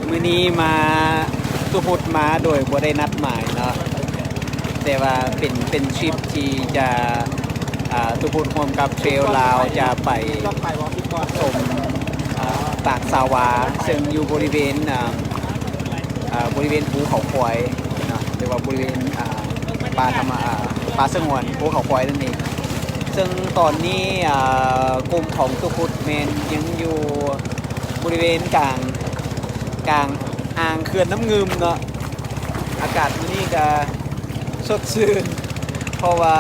มื้อนี้มาตุพุดมาโดยบ่ได้นัดหมายเนาะแต่ว่าเป็นทริปที่จะตุพุดร่วมกับเทรลลาวจะไปชมตากสาวาซึ่งอยู่บริเวณภูเขาควายเนาะหรือว่าบริเวณป่าสงวนภูเขาควายนั่นเองซึ่งตอนนี้กลุ่มของตุพุดแมนยังอยู่บริเวณกลางอ่างเขื่อนน้ำงืมเนาะอากาศที่นี่ก็สดชื่นเพราะว่า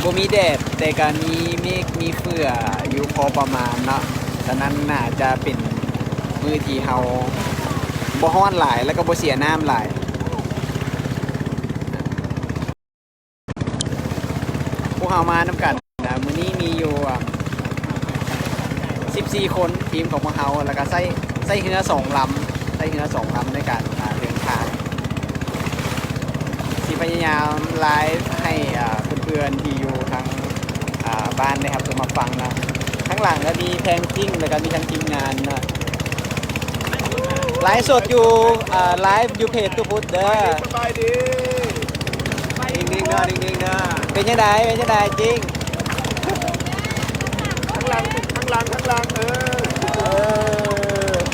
บ่มีแดดแต่ก็มีเมฆมีเฟื่ออยู่พอประมาณเนาะฉะนั้นน่าจะเป็นมื้อที่เฮาบ่ร้อนหลายแล้วก็บ่เสียน้ำหลายพวกเฮามานำกันนะมื้อนี้มีอยู่14 คนทีมของพวกเฮาแล้วก็ใส่เรือ2 ลำในการเดินทางที่พยายามไลฟ์ให้เพื่อนๆที่อยู่ทางบ้านนะครับมาฟังนะข้างหลังก็มีแพงกิ้งแล้วก็มีทางทีมงานนะไลฟ์สดอยู่ไลฟ์อยู่เพจตุพุดเด้อสบายดีนิ่งๆนะนิ่งๆนะเป็นยังไงจริงข้างหลัง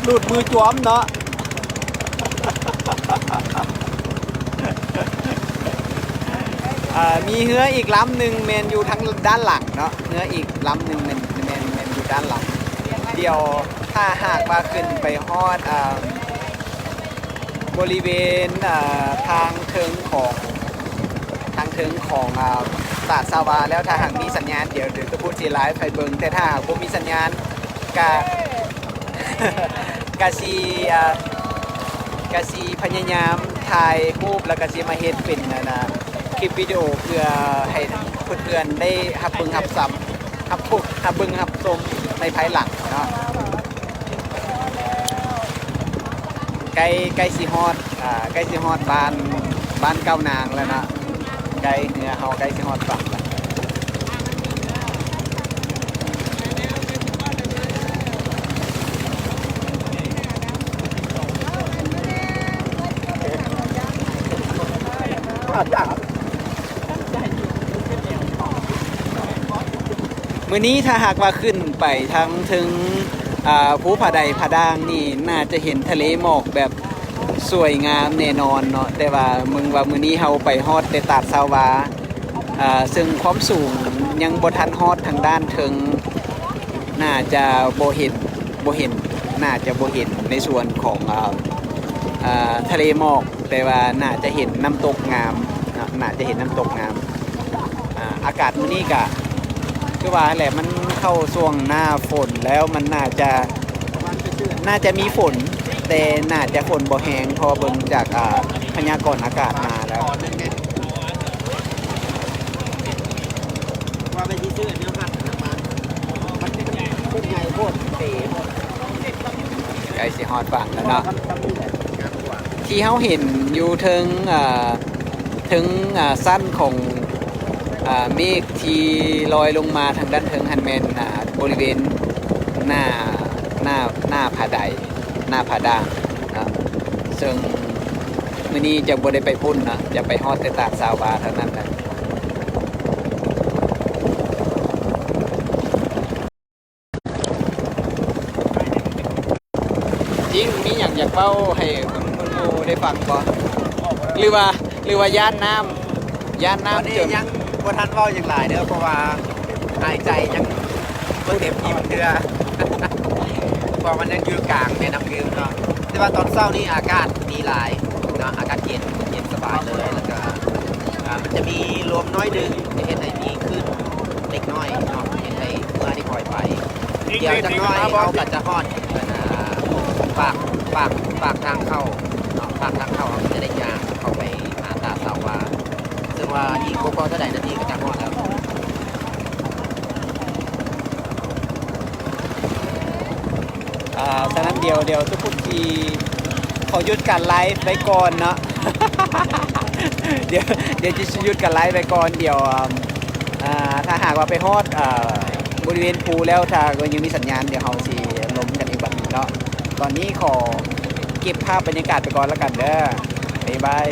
หลุดมือจวมเนาะมีเรืออีกลำหนึ่งแมนอยู่ทั้งด้านหลังเนาะเรืออีกลำหนึ่งแมนอยู่ด้านหลังเดี๋ยวถ้าหากว่าขึ้นไปฮอดบริเวณทางเทิงของตาดสาวาแล้วถ้าหากมีสัญญาณเดี๋ยวจะพูดทีไลฟ์ไปเบิ่งแต่ถ้าหากบ่มีสัญญาณกะซีพยายามถ่ายรูปแล้วก็สิมาเฮ็ดเป็นคลิปวิดีโอเพื่อให้เพื่อนๆได้รับเบิ่งรับซ้ำรับเบิ่งรับชมในภายหลังเนาะใกล้สิฮอดบ้านเก้านางแล้วนะใกล้เนื้อเฮาใกล้สิฮอดฝั่งแล้วมื้อนี้ถ้าหากว่าขึ้นไปทั้งถึงภูผาใดผาด่างนี่น่าจะเห็นทะเลหมอกแบบสวยงามแน่นอนเนาะแต่ว่ามื้อนี้เฮาไปฮอดแต่ตาดสาวาซึ่งความสูงยังบ่ทันฮอดทางด้านถึงน่าจะบ่เห็นน่าจะบ่เห็นในส่วนของทะเลหมอกแต่ว่าน่าจะเห็นน้ำตกงามอากาศมื้อนี้ก็คือว่าแหละมันเข้าช่วงหน้าฝนแล้วมันน่าจะมีฝนแต่น่าจะฝนบ่แห้งพอเบิ่งจากพยากรณ์อากาศมาแล้วว่าไปที่ชื่อเนี่ยหัดมามันเป็นใหญ่โคตรเต๋ใกล้สิฮอดฝั่งแล้วเนาะที่เฮาเห็นอยู่ถึงสั้นของเมฆที่ลอยลงมาทางด้านเทิงฮันแมนบริเวณหน้าผาใดหน้าผาด่างนะซึ่งมื้อนี้จะบ่ได้ไปพุ่นนะจะไปฮอดแต่ตาดสาวาเท่านั้นนะจริงมีอย่างอยากเล่าให้คุณโมได้ฟังบ่หรือว่าย่านน้ำยังบ่ทันเว้าอย่างหลายเด้อเพราะว่าหายใจยังบ่เต็มอิ่มเด้อเพราะมันยังอยู่กลางในน้ำลืมเนาะแต่ว่าตอนเช้านี่อากาศดีหลายเนาะอากาศเย็นสบายเลยแล้วก็มันจะมีลมน้อยนึงจะเห็นได้มีขึ้นเล็กน้อยเนาะเห็นได้เมื่อที่ปล่อยไปเดี๋ยวจักน้อยเอาก็จะฮอดปากทางเข้าเนาะปากทางเข้าเราจะได้ย่างเข้าไปหาตาสาววาซึ่งว่าอีกพอเท่าไหร่นาทีก็จะฮอดแล้วฉะนั้นเดี๋ยวทุกคนที่ขอหยุดการไลฟ์ไปก่อนเนาะ เดี๋ยวจะหยุดการไลฟ์ไปก่อนเดี๋ยวถ้าหากว่าไปฮอดบริเวณภูแล้วถ้าก็ยังมีสัญญาณเดี๋ยวเราสิลงกันอีกบัดนึงเนาะ ตอนนี้ขอเก็บภาพบรรยากาศไปก่อนแล้วกันเด้อบ๊ายบาย